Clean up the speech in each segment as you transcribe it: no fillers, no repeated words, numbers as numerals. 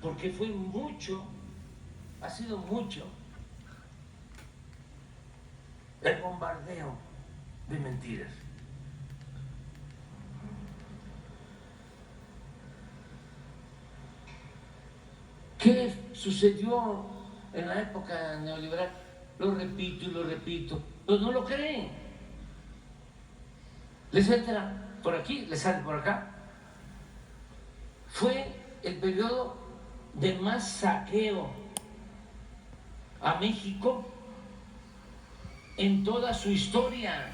porque fue mucho, ha sido mucho el bombardeo de mentiras. ¿Qué sucedió en la época neoliberal? Lo repito y lo repito, pero no lo creen. Les entra por aquí, les sale por acá. Fue el periodo de más saqueo a México en toda su historia.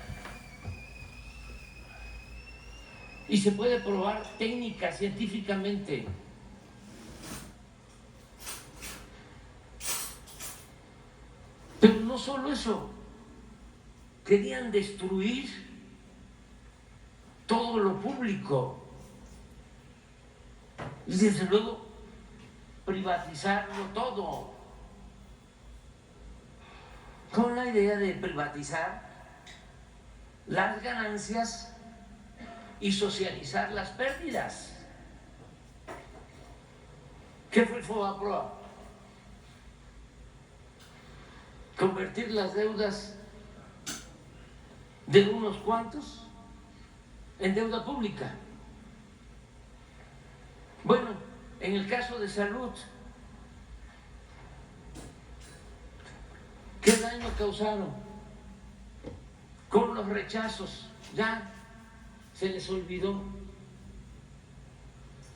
Y se puede probar técnica, científicamente. Pero no solo eso, querían destruir todo lo público y desde luego privatizarlo todo, con la idea de privatizar las ganancias y socializar las pérdidas. ¿Qué fue el FOBAPROA? Convertir las deudas de unos cuantos en deuda pública. Bueno, en el caso de salud, ¿qué daño causaron con los rechazos? Ya se les olvidó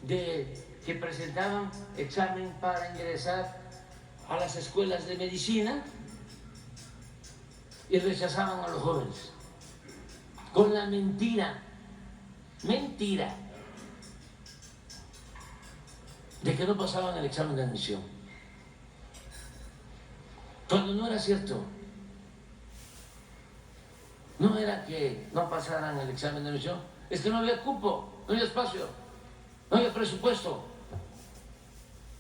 de que presentaban examen para ingresar a las escuelas de medicina y rechazaban a los jóvenes con la mentira de que no pasaban el examen de admisión, cuando no era cierto. No era que no pasaran el examen de admisión, es que no había cupo, no había espacio, no había presupuesto,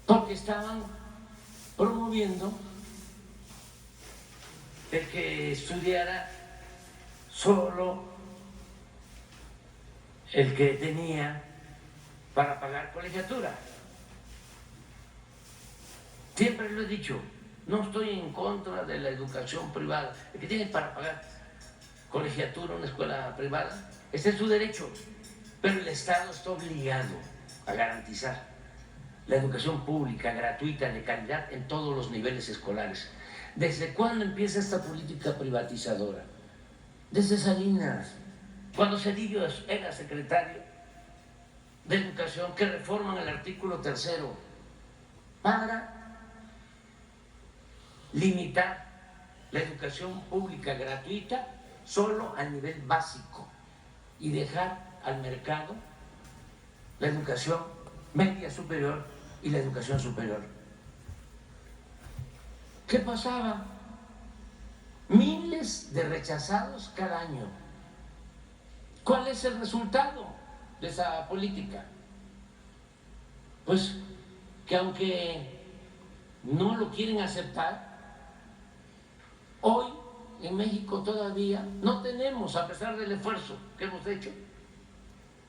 porque estaban promoviendo el que estudiara solo el que tenía para pagar colegiatura. Siempre lo he dicho, no estoy en contra de la educación privada. El que tiene para pagar colegiatura en una escuela privada, ese es su derecho, pero el Estado está obligado a garantizar la educación pública, gratuita, de calidad en todos los niveles escolares. ¿Desde cuándo empieza esta política privatizadora? Desde Salinas, cuando Cedillo era secretario de Educación, que reforman el artículo 3º para limitar la educación pública gratuita solo a nivel básico y dejar al mercado la educación media superior y la educación superior. ¿Qué pasaba? Miles de rechazados cada año. ¿Cuál es el resultado de esa política? Pues que aunque no lo quieren aceptar, hoy en México todavía no tenemos, a pesar del esfuerzo que hemos hecho,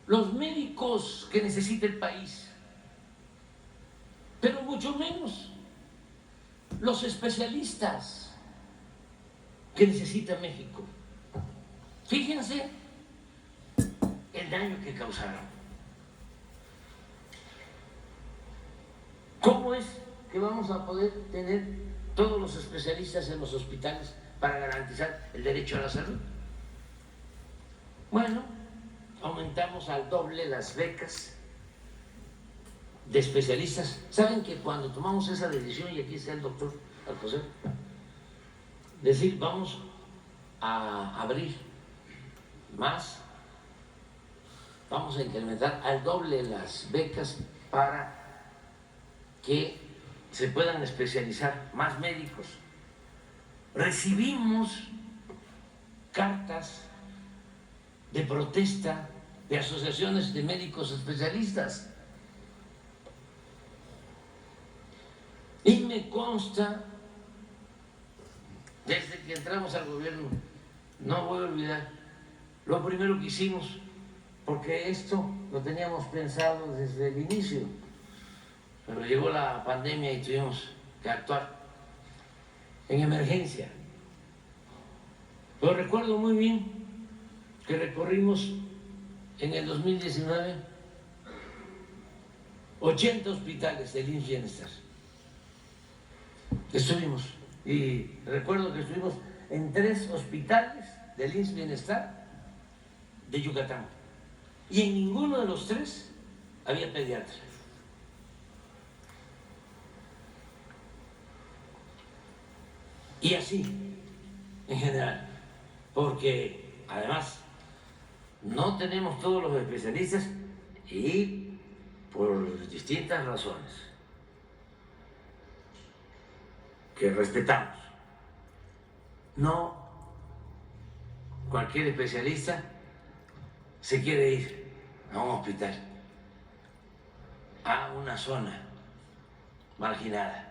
los médicos que necesita el país, pero mucho menos los especialistas que necesita México. Fíjense el daño que causaron. ¿Cómo es que vamos a poder tener todos los especialistas en los hospitales para garantizar el derecho a la salud? Bueno, aumentamos al doble las becas de especialistas. ¿Saben que cuando tomamos esa decisión, y aquí está el doctor Alcocer, decir vamos a abrir más, vamos a incrementar al doble las becas para que se puedan especializar más médicos? Recibimos cartas de protesta de asociaciones de médicos especialistas y me consta, desde que entramos al gobierno, no voy a olvidar lo primero que hicimos, porque esto lo teníamos pensado desde el inicio, pero llegó la pandemia y tuvimos que actuar en emergencia. Pero recuerdo muy bien que recorrimos en el 2019 80 hospitales del IMSS Bienestar. Estuvimos, y recuerdo que estuvimos en 3 hospitales del IMSS Bienestar de Yucatán, y en ninguno de los 3 había pediatra. Y así, en general, porque además no tenemos todos los especialistas y por distintas razones que respetamos. No cualquier especialista se quiere ir a un hospital, a una zona marginada.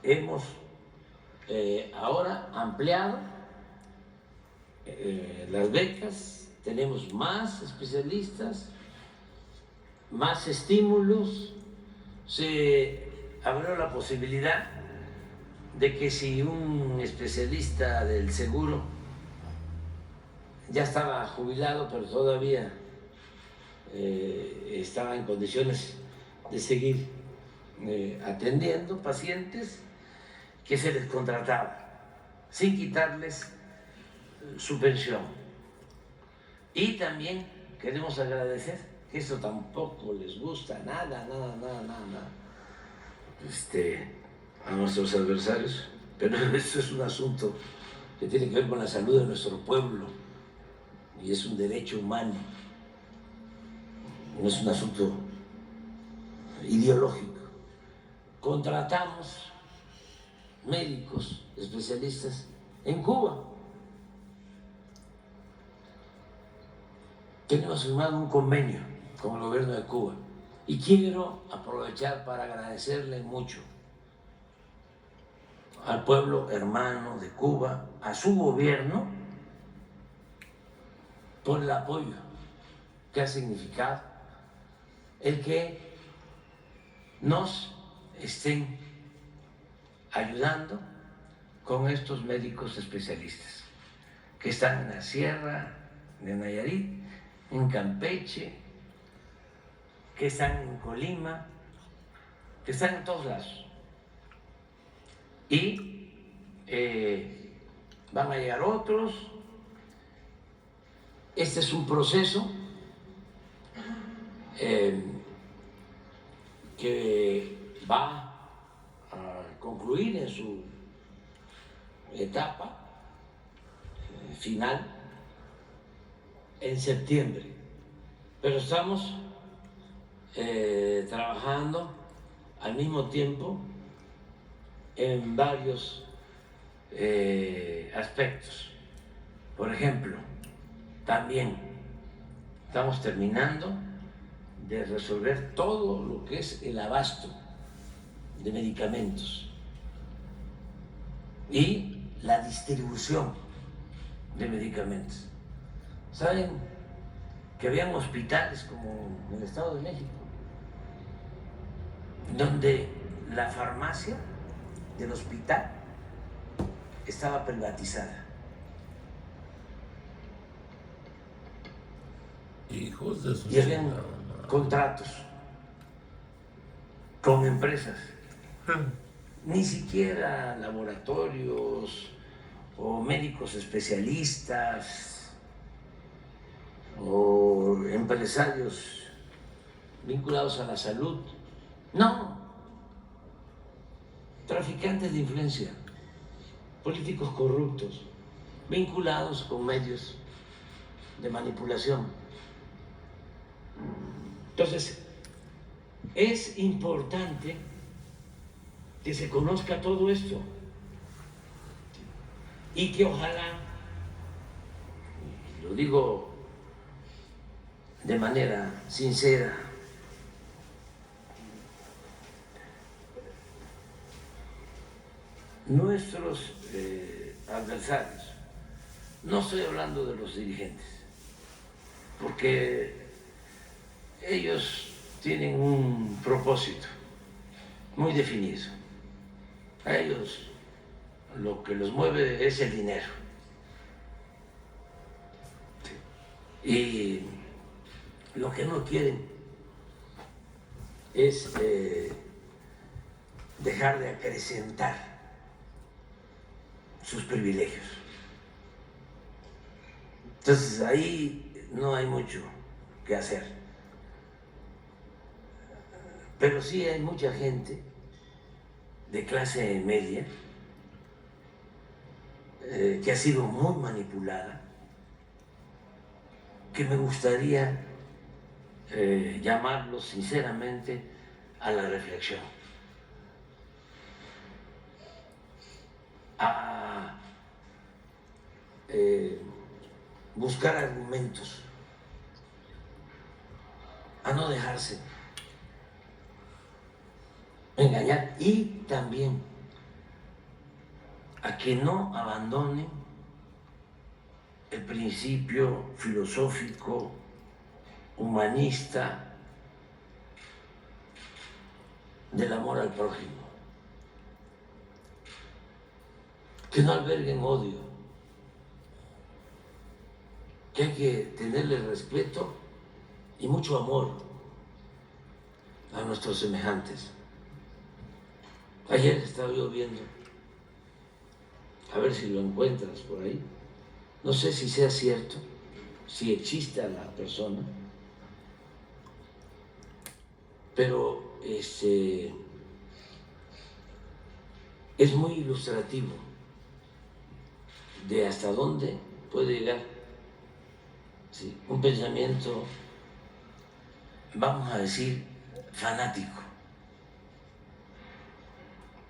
Hemos ahora ampliado las becas, tenemos más especialistas, más estímulos, se abrió la posibilidad de que si un especialista del seguro ya estaba jubilado, pero todavía estaba en condiciones de seguir atendiendo pacientes, que se les contrataba sin quitarles su pensión. Y también queremos agradecer, que eso tampoco les gusta nada, a nuestros adversarios, pero eso es un asunto que tiene que ver con la salud de nuestro pueblo y es un derecho humano, no es un asunto ideológico. Contratamos médicos especialistas en Cuba. Tenemos firmado un convenio con el gobierno de Cuba y quiero aprovechar para agradecerle mucho al pueblo hermano de Cuba, a su gobierno, por el apoyo que ha significado el que nos estén ayudando con estos médicos especialistas que están en la Sierra de Nayarit, en Campeche, que están en Colima, que están en todos lados. Y van a llegar otros. Este es un proceso que va a concluir en su etapa final en septiembre, pero estamos trabajando al mismo tiempo en varios aspectos. Por ejemplo, también estamos terminando de resolver todo lo que es el abasto de medicamentos y la distribución de medicamentos. ¿Saben que habían hospitales como en el Estado de México, donde la farmacia del hospital estaba privatizada? Hijos de su Y habían contratos con empresas, ni siquiera laboratorios o médicos especialistas o empresarios vinculados a la salud. No, traficantes de influencia, políticos corruptos, vinculados con medios de manipulación. Entonces, es importante que se conozca todo esto y que ojalá, lo digo de manera sincera, nuestros adversarios, no estoy hablando de los dirigentes, porque ellos tienen un propósito muy definido. A ellos lo que los mueve es el dinero. Y lo que no quieren es dejar de acrecentar sus privilegios. Entonces ahí no hay mucho que hacer. Pero sí hay mucha gente de clase media que ha sido muy manipulada, que me gustaría llamarlos sinceramente a la reflexión, a buscar argumentos, a no dejarse engañar y también a que no abandonen el principio filosófico, humanista del amor al prójimo, que no alberguen odio, que hay que tenerle respeto y mucho amor a nuestros semejantes. Ayer estaba yo viendo, a ver si lo encuentras por ahí, no sé si sea cierto, si existe a la persona, pero es muy ilustrativo de hasta dónde puede llegar un pensamiento, vamos a decir, fanático,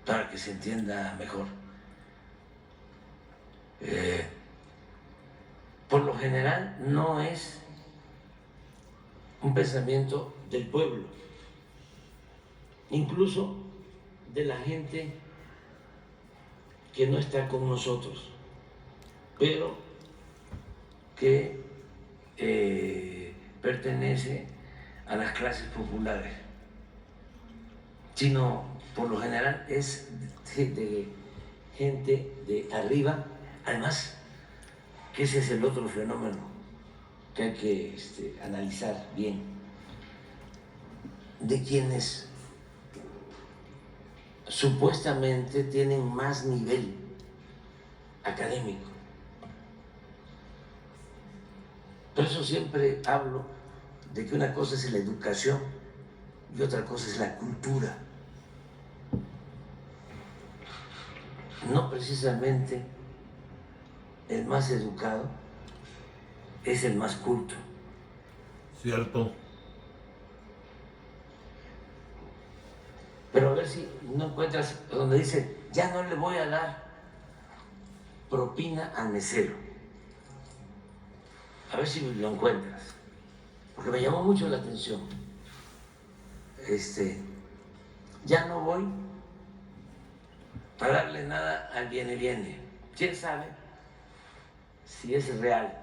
para que se entienda mejor. Por lo general no es un pensamiento del pueblo, incluso de la gente que no está con nosotros, pero que pertenece a las clases populares, sino por lo general es de gente de arriba. Además, que ese es el otro fenómeno que hay que analizar bien, de quienes supuestamente tienen más nivel académico. Por eso siempre hablo de que una cosa es la educación y otra cosa es la cultura. No precisamente el más educado es el más culto. Cierto. Pero a ver si no encuentras donde dice, ya no le voy a dar propina al mesero. A ver si lo encuentras, porque me llamó mucho la atención. Ya no voy a darle nada al viene. ¿Quién sabe si es real?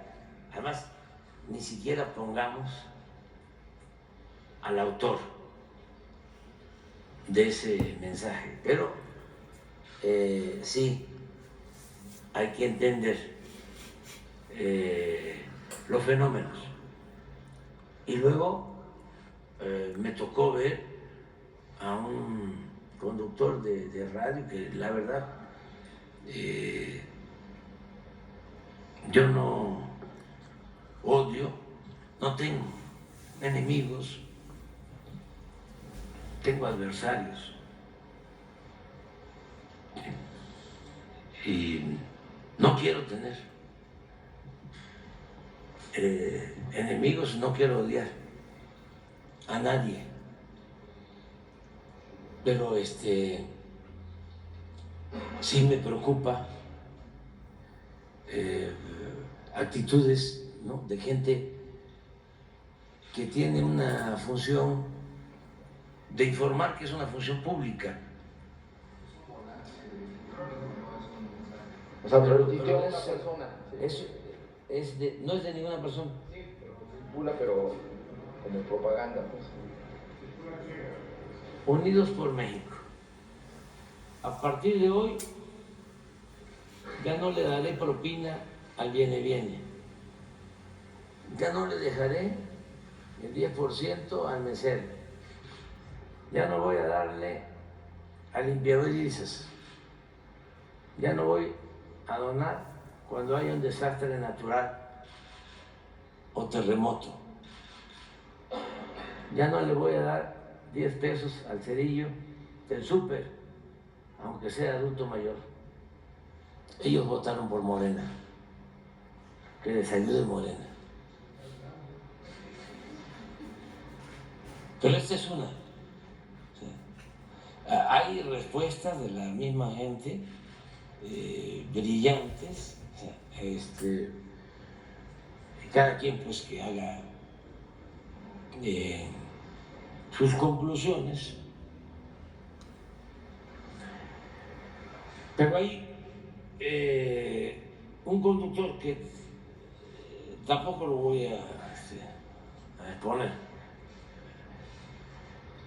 Además, ni siquiera pongamos al autor de ese mensaje, pero sí hay que entender los fenómenos. Y luego me tocó ver a un conductor de radio que la verdad yo no odio, no tengo enemigos, tengo adversarios. Y no quiero tener enemigos, no quiero odiar a nadie. Pero sí me preocupa actitudes, ¿no?, de gente que tiene una función de informar, que es una función pública. O sea, pero Pero dice una persona. no es de ninguna persona. Sí, pero se circula, pero como propaganda, pues. Unidos por México. A partir de hoy ya no le daré propina al viene. Ya no le dejaré el 10% al mesero. Ya no voy a darle al limpiabrisa. Ya no voy a donar cuando haya un desastre natural o terremoto. Ya no le voy a dar 10 pesos al cerillo del súper, aunque sea adulto mayor. Ellos votaron por Morena, que les ayude Morena. Pero esta es una. Hay respuestas de la misma gente, brillantes, cada quien pues que haga sus conclusiones, pero hay un conductor que tampoco lo voy a exponer,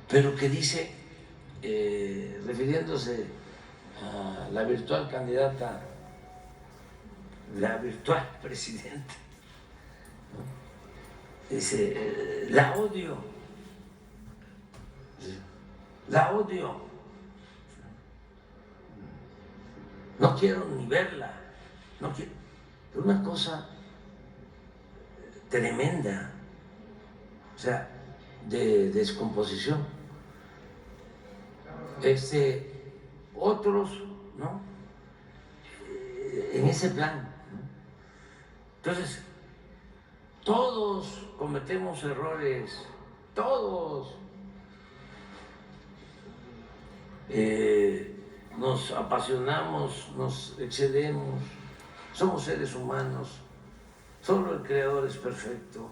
pero que dice, refiriéndose a la virtual candidata, la virtual presidenta, ¿no? Dice, la odio, no quiero ni verla, no quiero. Es una cosa tremenda, o sea, de descomposición. Otros, ¿no? En ese plan, ¿no? Entonces, todos cometemos errores, todos. Nos apasionamos, nos excedemos, somos seres humanos, solo el Creador es perfecto.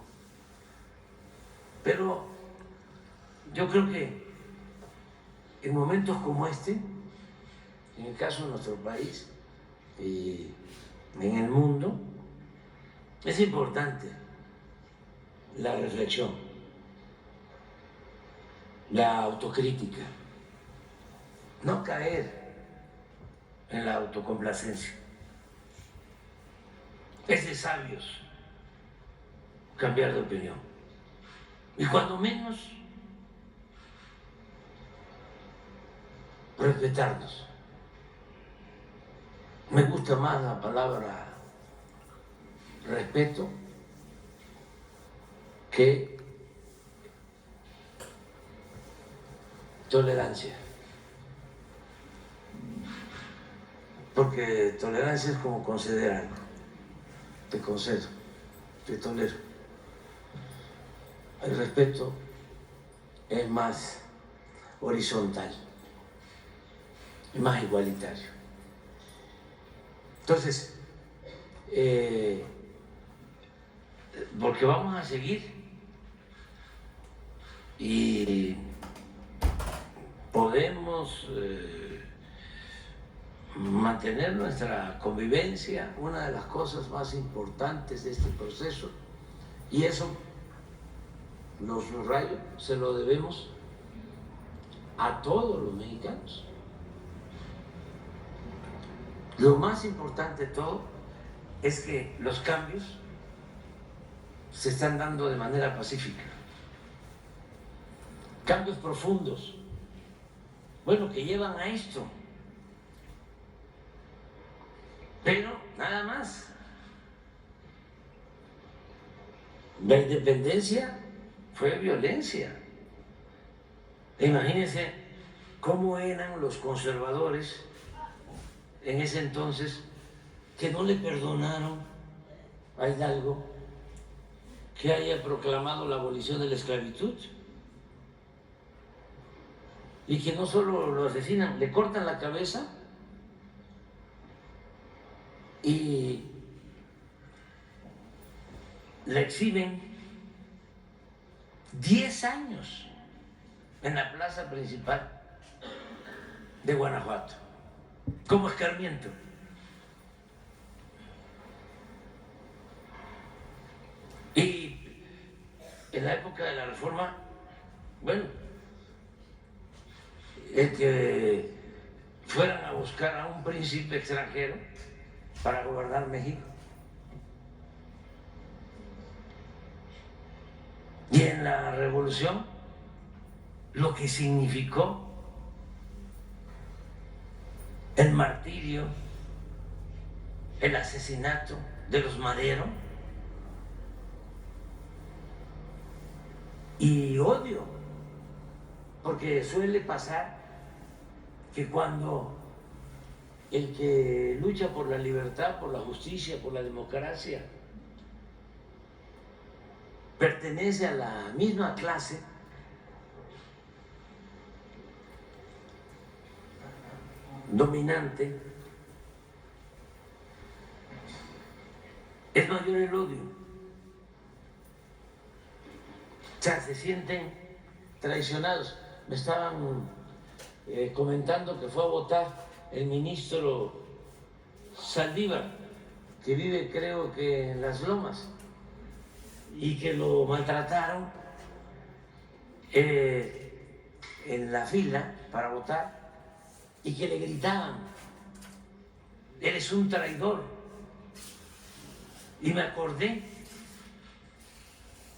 Pero yo creo que en momentos como este, en el caso de nuestro país y en el mundo, es importante la reflexión, la autocrítica, no caer en la autocomplacencia. Es de sabios cambiar de opinión. Y cuando menos, respetarnos. Me gusta más la palabra respeto que tolerancia. Porque tolerancia es como conceder algo. Te concedo, te tolero. El respeto es más horizontal, es más igualitario. Entonces, porque vamos a seguir y podemos mantener nuestra convivencia, una de las cosas más importantes de este proceso, y eso, lo subrayo, se lo debemos a todos los mexicanos. Lo más importante de todo es que los cambios se están dando de manera pacífica, cambios profundos, bueno, que llevan a esto. Pero nada más. La independencia fue violencia. Imagínense cómo eran los conservadores en ese entonces, que no le perdonaron a Hidalgo que haya proclamado la abolición de la esclavitud, y que no solo lo asesinan, le cortan la cabeza y le exhiben 10 años en la plaza principal de Guanajuato, como escarmiento. Y en la época de la Reforma, bueno, el que fueran a buscar a un príncipe extranjero para gobernar México. Y en la Revolución, lo que significó el martirio, el asesinato de los Madero, y odio, porque suele pasar que cuando el que lucha por la libertad, por la justicia, por la democracia, pertenece a la misma clase, dominante, es mayor el odio. O sea, se sienten traicionados. Me estaban comentando que fue a votar el ministro Saldívar, que vive creo que en Las Lomas, y que lo maltrataron en la fila para votar y que le gritaban: eres un traidor. Y me acordé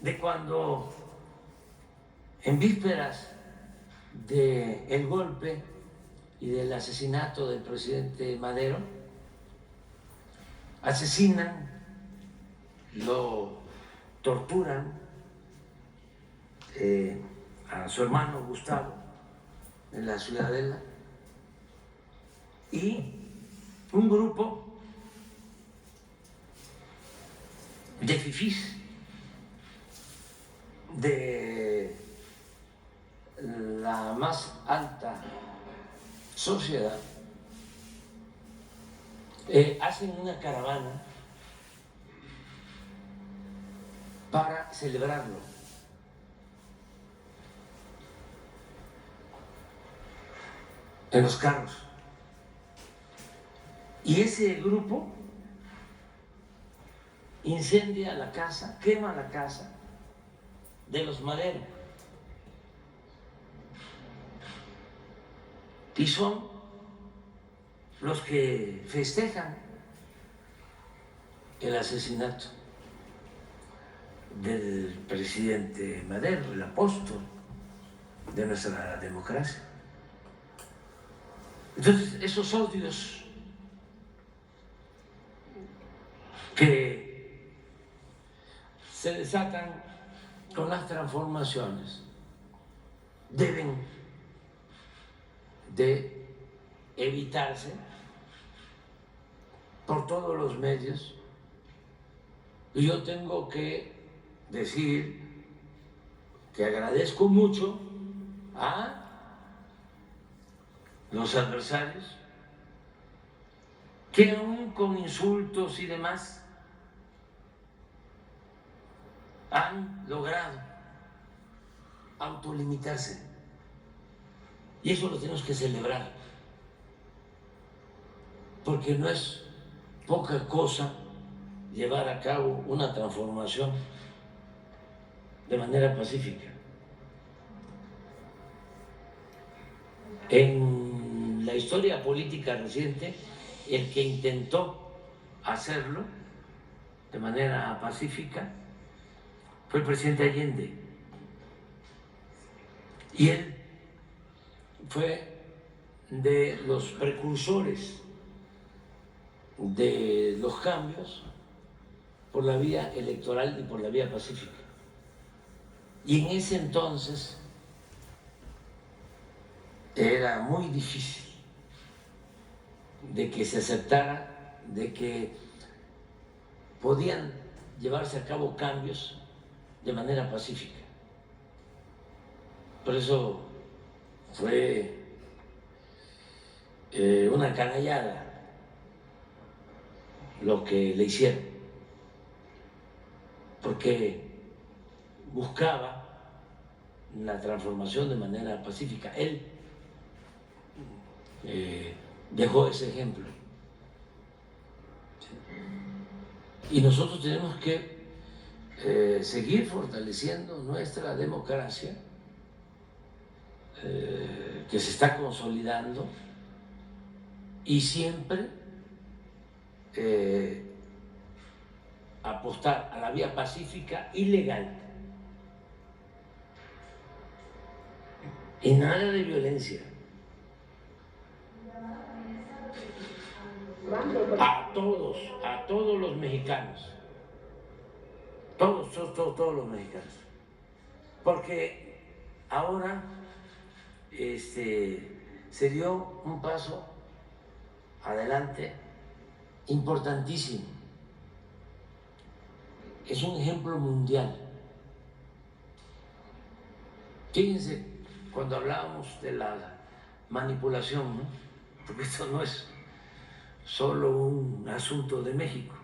de cuando en vísperas del golpe y del asesinato del presidente Madero, asesinan, lo torturan a su hermano Gustavo en la Ciudadela, y un grupo de fifís de la más alta sociedad hacen una caravana para celebrarlo. En los carros. Y ese grupo incendia la casa, quema la casa de los Madero. Y son los que festejan el asesinato del presidente Madero, el apóstol de nuestra democracia. Entonces, esos odios que se desatan con las transformaciones deben de evitarse por todos los medios. Y yo tengo que decir que agradezco mucho a los adversarios que aún con insultos y demás han logrado autolimitarse, y eso lo tenemos que celebrar, porque no es poca cosa llevar a cabo una transformación de manera pacífica. En la historia política reciente, el que intentó hacerlo de manera pacífica fue el presidente Allende, y él fue de los precursores de los cambios por la vía electoral y por la vía pacífica. Y en ese entonces era muy difícil de que se aceptara de que podían llevarse a cabo cambios de manera pacífica. Por eso fue una canallada lo que le hicieron, porque buscaba la transformación de manera pacífica. Él dejó ese ejemplo. Y nosotros tenemos que seguir fortaleciendo nuestra democracia, que se está consolidando, y siempre apostar a la vía pacífica y legal. Y nada de violencia. A todos los mexicanos. Todos los mexicanos. Porque ahora se dio un paso adelante importantísimo. Es un ejemplo mundial. Fíjense, cuando hablábamos de la manipulación, ¿no? Porque esto no es solo un asunto de México,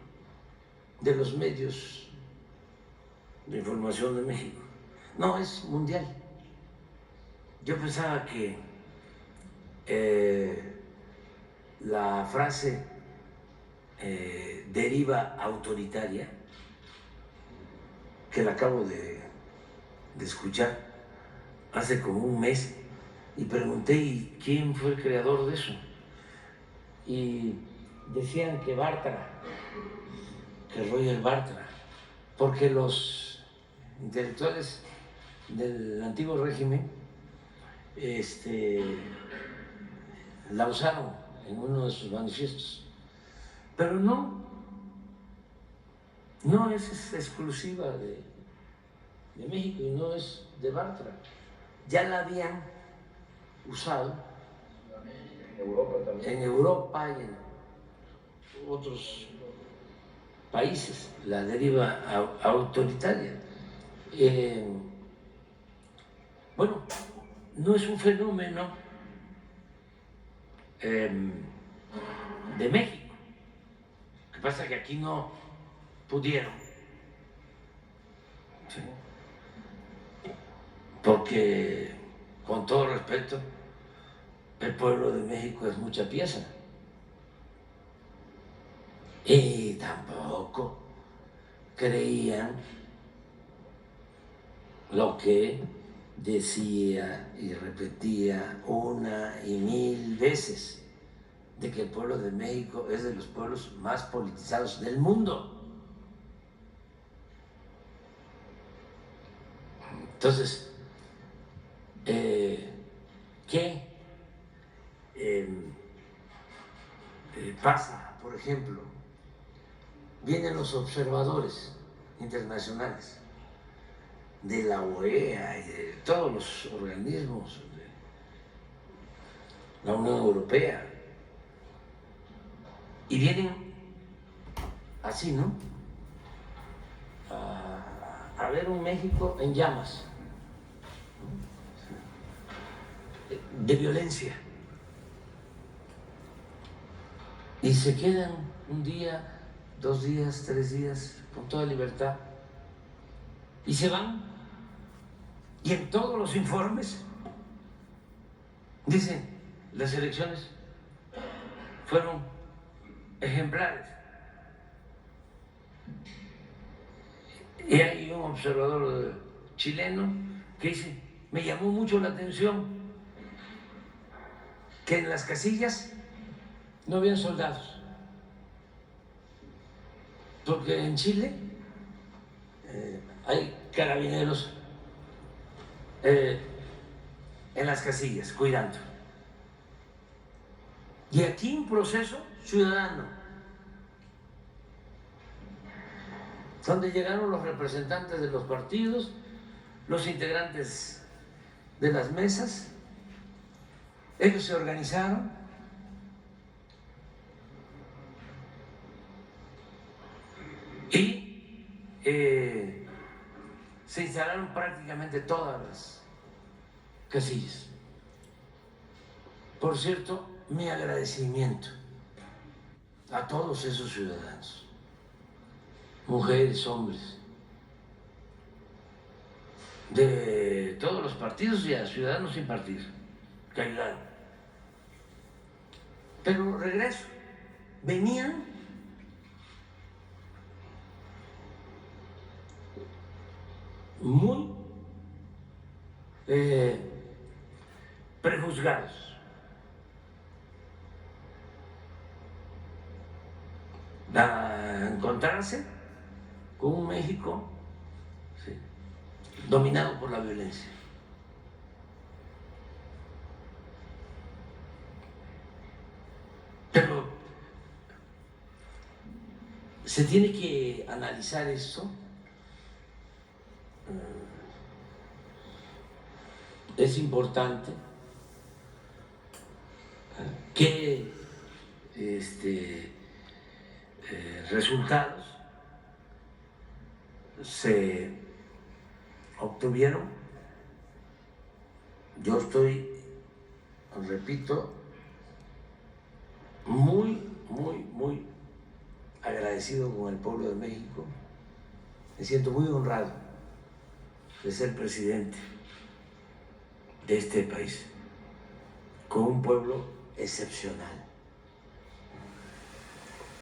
de los medios de información de México. No, es mundial. Yo pensaba que la frase deriva autoritaria, que la acabo de escuchar hace como un mes, y pregunté, ¿y quién fue el creador de eso? Y decían que Bartra, que Roger Bartra, porque los intelectuales del antiguo régimen la usaron en uno de sus manifiestos. Pero no es exclusiva de México y no es de Bartra. Ya la habían usado en Europa y en otros países, la deriva autoritaria. Bueno, no es un fenómeno de México. Lo que pasa es que aquí no pudieron, ¿sí? Porque, con todo respeto, el pueblo de México es mucha pieza. Y tampoco creían lo que decía y repetía una y mil veces, de que el pueblo de México es de los pueblos más politizados del mundo. Entonces, ¿qué pasa? Por ejemplo, vienen los observadores internacionales de la OEA y de todos los organismos de la Unión Europea, y vienen así, ¿no? A ver un México en llamas, de violencia, y se quedan un día, 2 días, 3 días con toda libertad y se van, y en todos los informes dicen: las elecciones fueron ejemplares. Y hay un observador chileno que dice: me llamó mucho la atención que en las casillas no habían soldados, porque en Chile hay carabineros en las casillas cuidando, y aquí un proceso ciudadano, donde llegaron los representantes de los partidos, los integrantes de las mesas, ellos se organizaron y se instalaron prácticamente todas las casillas. Por cierto, mi agradecimiento a todos esos ciudadanos, mujeres, hombres, de todos los partidos y a ciudadanos sin partido, que ayudaron. Pero regreso, venían muy prejuzgados. A encontrarse con un México, sí, dominado por la violencia. Pero se tiene que analizar esto. Es importante qué resultados se obtuvieron. Yo estoy, repito, muy agradecido con el pueblo de México. Me siento muy honrado de ser presidente de este país, con un pueblo excepcional.